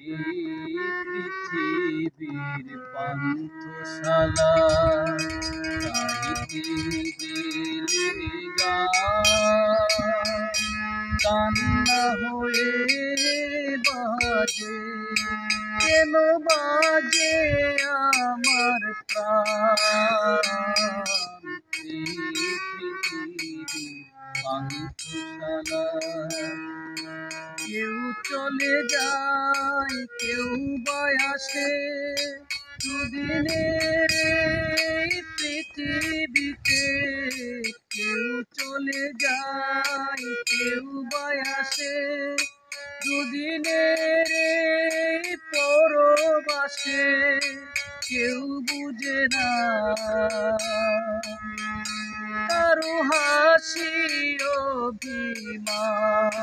এই পৃথিবীর পান্থশালা গাইতে গেলে গান কান্না হয়ে বাজে কেন বাজে আমার প্রাণ এই পৃথিবীর পান্থশালা কেউ চলে যায় কেউ বা আসে দুদিনের এই পৃথিবীতে কেউ চলে যায় কেউ বা আসে দুদিনের এই পরবাসে কেউ বুঝে না কারো হাসি অভিমান